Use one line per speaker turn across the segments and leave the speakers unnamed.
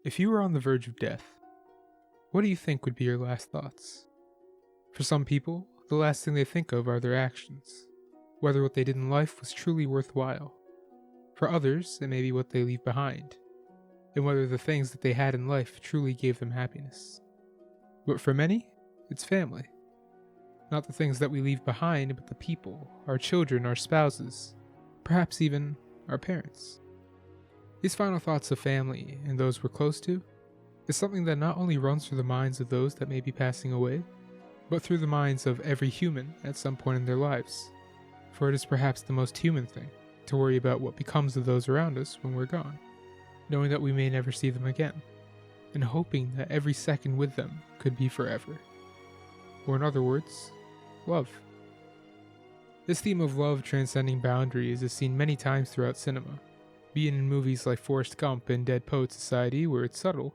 If you were on the verge of death, what do you think would be your last thoughts? For some people, the last thing they think of are their actions, whether what they did in life was truly worthwhile. For others, it may be what they leave behind, and whether the things that they had in life truly gave them happiness. But for many, it's family. Not the things that we leave behind, but the people, our children, our spouses, perhaps even our parents. These final thoughts of family and those we're close to is something that not only runs through the minds of those that may be passing away, but through the minds of every human at some point in their lives. For it is perhaps the most human thing to worry about what becomes of those around us when we're gone, knowing that we may never see them again, and hoping that every second with them could be forever. Or in other words, love. This theme of love transcending boundaries is seen many times throughout cinema, be it in movies like Forrest Gump and Dead Poets Society where it's subtle,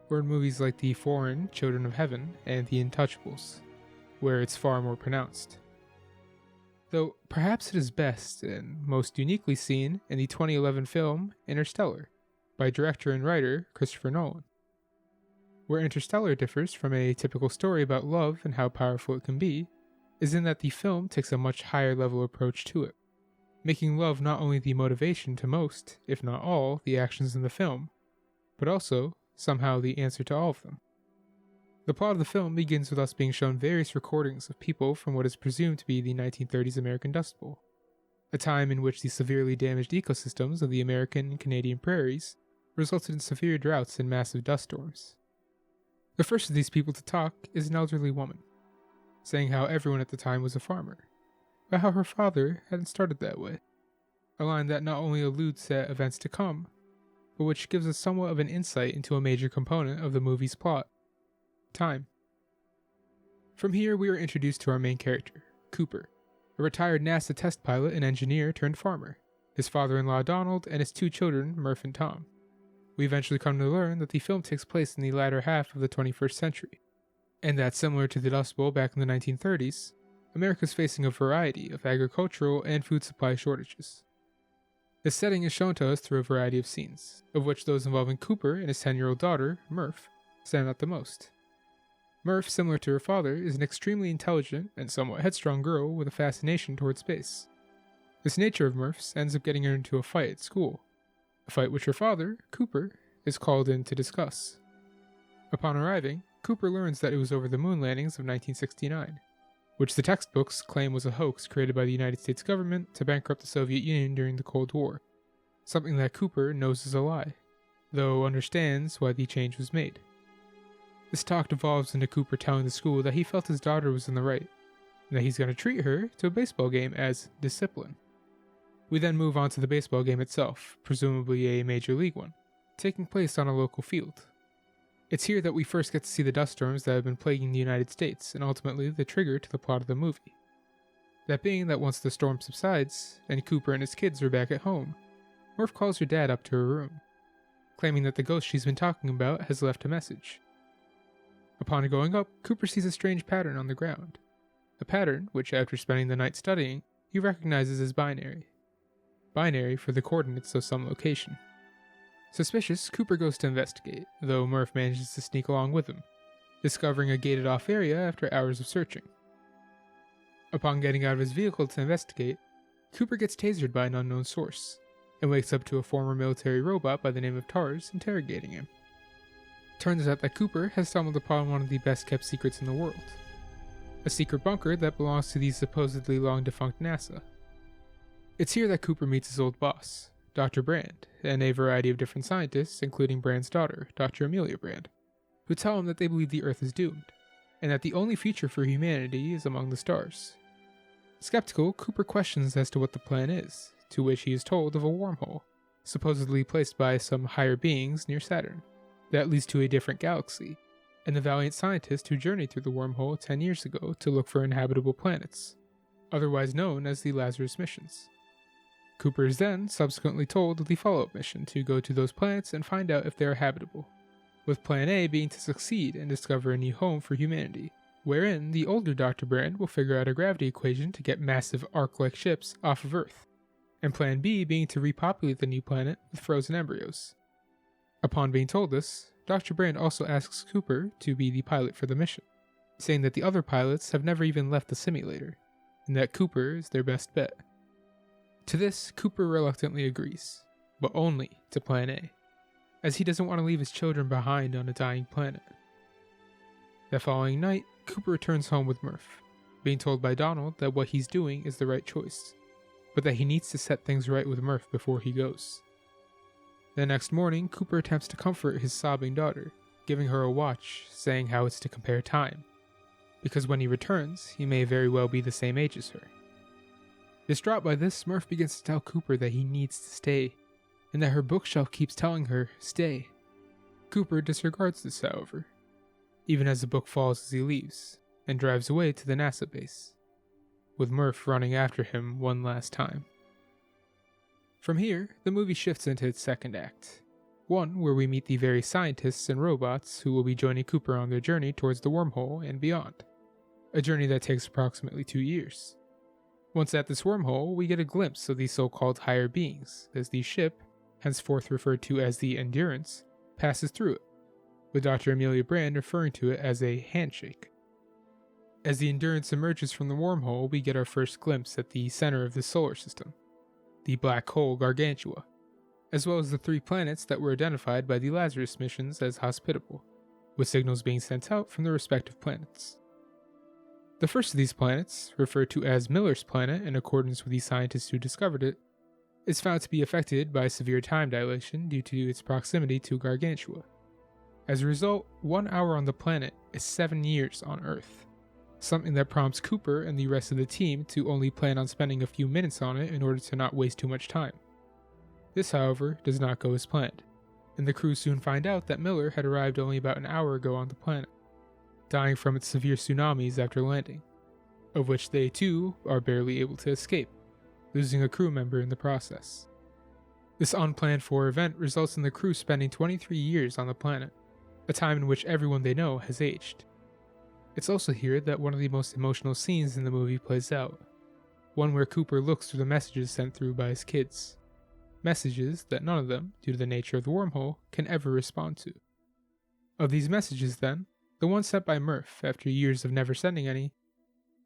or in movies like The Foreign, Children of Heaven, and The Untouchables, where it's far more pronounced. Though perhaps it is best and most uniquely seen in the 2011 film Interstellar, by director and writer Christopher Nolan. Where Interstellar differs from a typical story about love and how powerful it can be, is in that the film takes a much higher level approach to it, making love not only the motivation to most, if not all, the actions in the film, but also, somehow, the answer to all of them. The plot of the film begins with us being shown various recordings of people from what is presumed to be the 1930s American Dust Bowl, a time in which the severely damaged ecosystems of the American and Canadian prairies resulted in severe droughts and massive dust storms. The first of these people to talk is an elderly woman, saying how everyone at the time was a farmer, but how her father hadn't started that way. A line that not only alludes to events to come, but which gives us somewhat of an insight into a major component of the movie's plot: time. From here, we are introduced to our main character, Cooper, a retired NASA test pilot and engineer turned farmer, his father-in-law Donald, and his two children, Murph and Tom. We eventually come to learn that the film takes place in the latter half of the 21st century, and that similar to the Dust Bowl back in the 1930s, America is facing a variety of agricultural and food supply shortages. This setting is shown to us through a variety of scenes, of which those involving Cooper and his 10-year-old daughter, Murph, stand out the most. Murph, similar to her father, is an extremely intelligent and somewhat headstrong girl with a fascination toward space. This nature of Murph's ends up getting her into a fight at school, a fight which her father, Cooper, is called in to discuss. Upon arriving, Cooper learns that it was over the moon landings of 1969, which the textbooks claim was a hoax created by the United States government to bankrupt the Soviet Union during the Cold War, something that Cooper knows is a lie, though understands why the change was made. This talk devolves into Cooper telling the school that he felt his daughter was in the right, and that he's going to treat her to a baseball game as discipline. We then move on to the baseball game itself, presumably a major league one, taking place on a local field. It's here that we first get to see the dust storms that have been plaguing the United States, and ultimately the trigger to the plot of the movie. That being that once the storm subsides, and Cooper and his kids are back at home, Murph calls her dad up to her room, claiming that the ghost she's been talking about has left a message. Upon going up, Cooper sees a strange pattern on the ground, a pattern which, after spending the night studying, he recognizes as binary. Binary for the coordinates of some location. Suspicious, Cooper goes to investigate, though Murph manages to sneak along with him, discovering a gated-off area after hours of searching. Upon getting out of his vehicle to investigate, Cooper gets tasered by an unknown source, and wakes up to a former military robot by the name of Tars interrogating him. Turns out that Cooper has stumbled upon one of the best-kept secrets in the world, a secret bunker that belongs to the supposedly long-defunct NASA. It's here that Cooper meets his old boss, Dr. Brand, and a variety of different scientists, including Brand's daughter, Dr. Amelia Brand, who tell him that they believe the Earth is doomed, and that the only future for humanity is among the stars. Skeptical, Cooper questions as to what the plan is, to which he is told of a wormhole, supposedly placed by some higher beings near Saturn, that leads to a different galaxy, and the valiant scientist who journeyed through the wormhole 10 years ago to look for inhabitable planets, otherwise known as the Lazarus missions. Cooper is then subsequently told of the follow-up mission to go to those planets and find out if they are habitable, with Plan A being to succeed and discover a new home for humanity, wherein the older Dr. Brand will figure out a gravity equation to get massive Ark-like ships off of Earth, and Plan B being to repopulate the new planet with frozen embryos. Upon being told this, Dr. Brand also asks Cooper to be the pilot for the mission, saying that the other pilots have never even left the simulator, and that Cooper is their best bet. To this, Cooper reluctantly agrees, but only to Plan A, as he doesn't want to leave his children behind on a dying planet. That following night, Cooper returns home with Murph, being told by Donald that what he's doing is the right choice, but that he needs to set things right with Murph before he goes. The next morning, Cooper attempts to comfort his sobbing daughter, giving her a watch, saying how it's to compare time, because when he returns, he may very well be the same age as her. Distraught by this, Murph begins to tell Cooper that he needs to stay, and that her bookshelf keeps telling her, stay. Cooper disregards this, however, even as the book falls as he leaves, and drives away to the NASA base, with Murph running after him one last time. From here, the movie shifts into its second act, one where we meet the various scientists and robots who will be joining Cooper on their journey towards the wormhole and beyond, a journey that takes approximately 2 years. Once at this wormhole, we get a glimpse of these so-called higher beings, as the ship, henceforth referred to as the Endurance, passes through it, with Dr. Amelia Brand referring to it as a handshake. As the Endurance emerges from the wormhole, we get our first glimpse at the center of the solar system, the black hole Gargantua, as well as the 3 planets that were identified by the Lazarus missions as hospitable, with signals being sent out from the respective planets. The first of these planets, referred to as Miller's Planet in accordance with the scientists who discovered it, is found to be affected by severe time dilation due to its proximity to Gargantua. As a result, 1 hour on the planet is 7 years on Earth, something that prompts Cooper and the rest of the team to only plan on spending a few minutes on it in order to not waste too much time. This, however, does not go as planned, and the crew soon find out that Miller had arrived only about an hour ago on the planet, dying from its severe tsunamis after landing, of which they too are barely able to escape, losing a crew member in the process. This unplanned for event results in the crew spending 23 years on the planet, a time in which everyone they know has aged. It's also here that one of the most emotional scenes in the movie plays out, one where Cooper looks through the messages sent through by his kids, messages that none of them, due to the nature of the wormhole, can ever respond to. Of these messages then, the one sent by Murph after years of never sending any,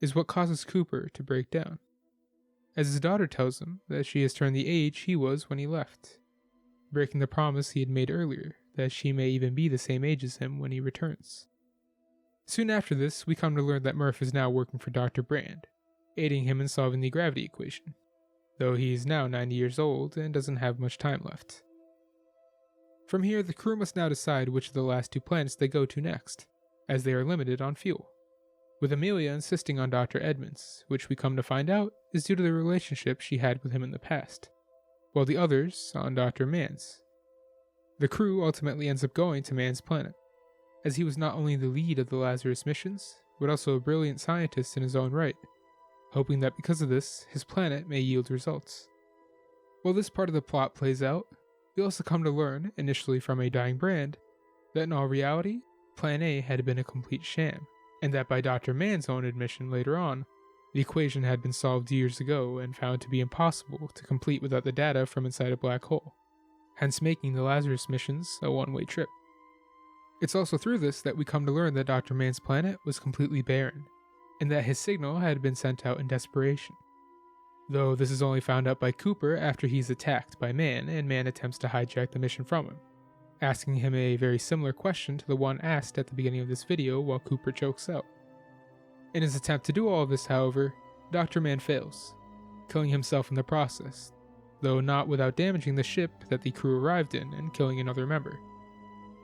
is what causes Cooper to break down, as his daughter tells him that she has turned the age he was when he left, breaking the promise he had made earlier that she may even be the same age as him when he returns. Soon after this, we come to learn that Murph is now working for Dr. Brand, aiding him in solving the gravity equation, though he is now 90 years old and doesn't have much time left. From here, the crew must now decide which of the last 2 planets they go to next, as they are limited on fuel, with Amelia insisting on Dr. Edmonds, which we come to find out is due to the relationship she had with him in the past, while the others on Dr. Mann's. The crew ultimately ends up going to Mann's Planet, as he was not only the lead of the Lazarus missions, but also a brilliant scientist in his own right, hoping that because of this, his planet may yield results. While this part of the plot plays out, we also come to learn, initially from a dying Brand, that in all reality, Plan A had been a complete sham, and that by Dr. Mann's own admission later on, the equation had been solved years ago and found to be impossible to complete without the data from inside a black hole, hence making the Lazarus missions a one-way trip. It's also through this that we come to learn that Dr. Mann's planet was completely barren, and that his signal had been sent out in desperation. Though this is only found out by Cooper after he's attacked by Mann, and Mann attempts to hijack the mission from him, asking him a very similar question to the one asked at the beginning of this video while Cooper chokes out. In his attempt to do all of this, however, Dr. Mann fails, killing himself in the process, though not without damaging the ship that the crew arrived in and killing another member.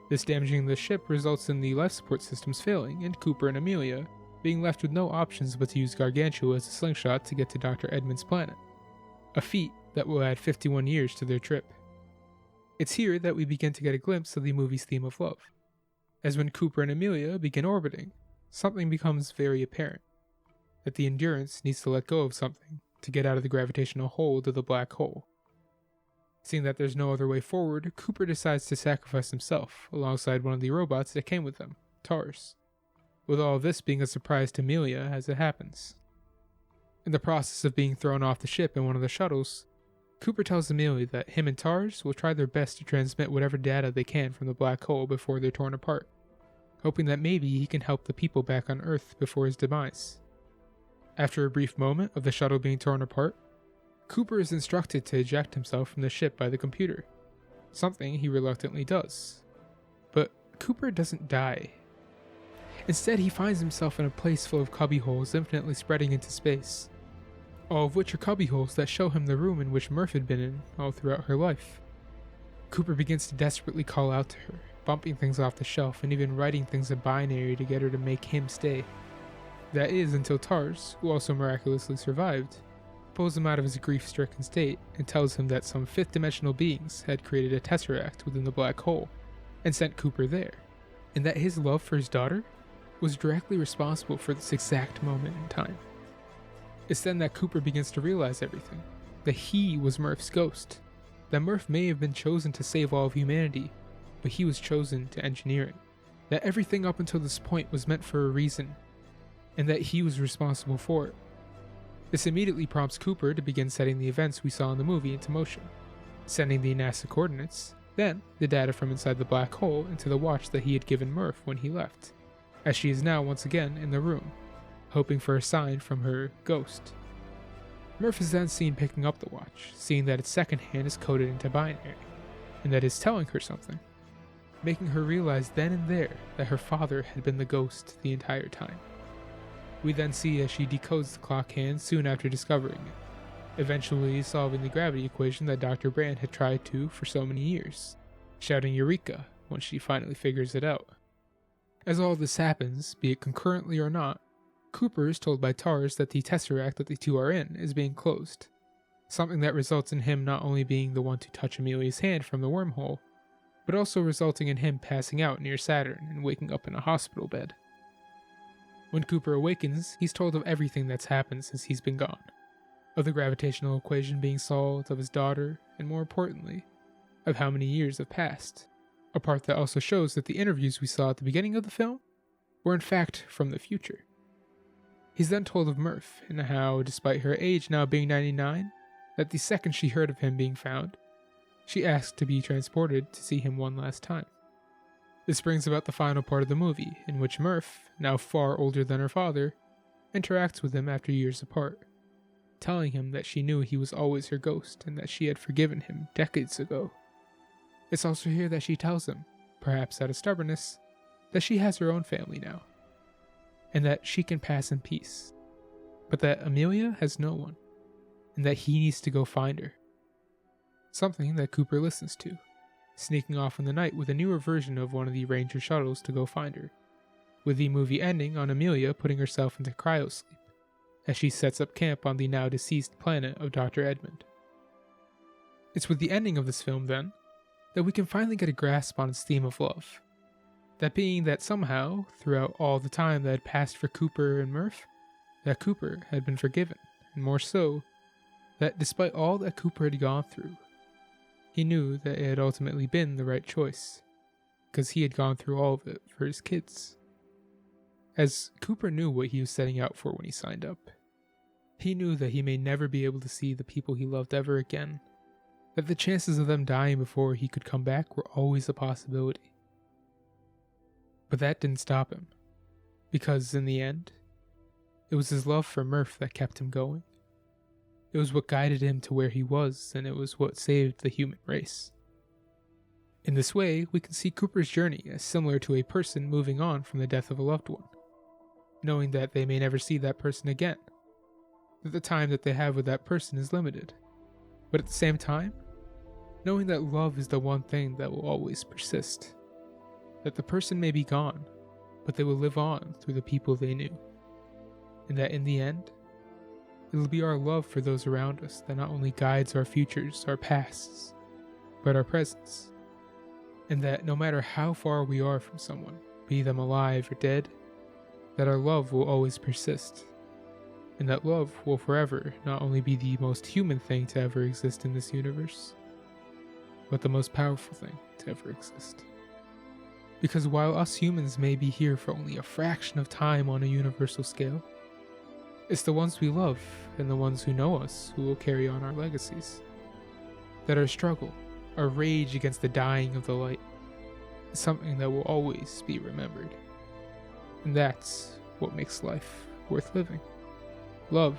This damaging the ship results in the life support systems failing and Cooper and Amelia being left with no options but to use Gargantua as a slingshot to get to Dr. Edmonds' planet, a feat that will add 51 years to their trip. It's here that we begin to get a glimpse of the movie's theme of love, as when Cooper and Amelia begin orbiting, something becomes very apparent, that the Endurance needs to let go of something to get out of the gravitational hold of the black hole. Seeing that there's no other way forward, Cooper decides to sacrifice himself alongside one of the robots that came with them, Tars, with all of this being a surprise to Amelia as it happens. In the process of being thrown off the ship in one of the shuttles, Cooper tells Amelia that him and Tars will try their best to transmit whatever data they can from the black hole before they're torn apart, hoping that maybe he can help the people back on Earth before his demise. After a brief moment of the shuttle being torn apart, Cooper is instructed to eject himself from the ship by the computer, something he reluctantly does. But Cooper doesn't die. Instead, he finds himself in a place full of cubbyholes infinitely spreading into space, all of which are cubbyholes that show him the room in which Murph had been in all throughout her life. Cooper begins to desperately call out to her, bumping things off the shelf and even writing things in binary to get her to make him stay. That is until Tars, who also miraculously survived, pulls him out of his grief-stricken state and tells him that some fifth-dimensional beings had created a Tesseract within the black hole and sent Cooper there, and that his love for his daughter was directly responsible for this exact moment in time. It's then that Cooper begins to realize everything, that he was Murph's ghost, that Murph may have been chosen to save all of humanity, but he was chosen to engineer it, that everything up until this point was meant for a reason, and that he was responsible for it. This immediately prompts Cooper to begin setting the events we saw in the movie into motion, sending the NASA coordinates, then the data from inside the black hole into the watch that he had given Murph when he left, as she is now once again in the room, hoping for a sign from her ghost. Murph is then seen picking up the watch, seeing that its second hand is coded into binary, and that is telling her something, making her realize then and there that her father had been the ghost the entire time. We then see as she decodes the clock hand soon after discovering it, eventually solving the gravity equation that Dr. Brand had tried to for so many years, shouting Eureka once she finally figures it out. As all this happens, be it concurrently or not, Cooper is told by Tars that the Tesseract that the two are in is being closed, something that results in him not only being the one to touch Amelia's hand from the wormhole, but also resulting in him passing out near Saturn and waking up in a hospital bed. When Cooper awakens, he's told of everything that's happened since he's been gone, of the gravitational equation being solved, of his daughter, and more importantly, of how many years have passed, a part that also shows that the interviews we saw at the beginning of the film were in fact from the future. He's then told of Murph, and how, despite her age now being 99, that the second she heard of him being found, she asked to be transported to see him one last time. This brings about the final part of the movie, in which Murph, now far older than her father, interacts with him after years apart, telling him that she knew he was always her ghost and that she had forgiven him decades ago. It's also here that she tells him, perhaps out of stubbornness, that she has her own family now, and that she can pass in peace, but that Amelia has no one, and that he needs to go find her. Something that Cooper listens to, sneaking off in the night with a newer version of one of the Ranger shuttles to go find her, with the movie ending on Amelia putting herself into cryosleep, as she sets up camp on the now deceased planet of Dr. Edmund. It's with the ending of this film, then, that we can finally get a grasp on its theme of love. That being that somehow, throughout all the time that had passed for Cooper and Murph, that Cooper had been forgiven, and more so, that despite all that Cooper had gone through, he knew that it had ultimately been the right choice, because he had gone through all of it for his kids. As Cooper knew what he was setting out for when he signed up. He knew that he may never be able to see the people he loved ever again, that the chances of them dying before he could come back were always a possibility. But that didn't stop him, because in the end, it was his love for Murph that kept him going. It was what guided him to where he was, and it was what saved the human race. In this way, we can see Cooper's journey as similar to a person moving on from the death of a loved one, knowing that they may never see that person again, that the time that they have with that person is limited, but at the same time, knowing that love is the one thing that will always persist, that the person may be gone, but they will live on through the people they knew, and that in the end, it will be our love for those around us that not only guides our futures, our pasts, but our presents. And that no matter how far we are from someone, be them alive or dead, that our love will always persist. And that love will forever not only be the most human thing to ever exist in this universe, but the most powerful thing to ever exist. Because while us humans may be here for only a fraction of time on a universal scale, it's the ones we love and the ones who know us who will carry on our legacies. that our struggle, our rage against the dying of the light, is something that will always be remembered. And that's what makes life worth living. Love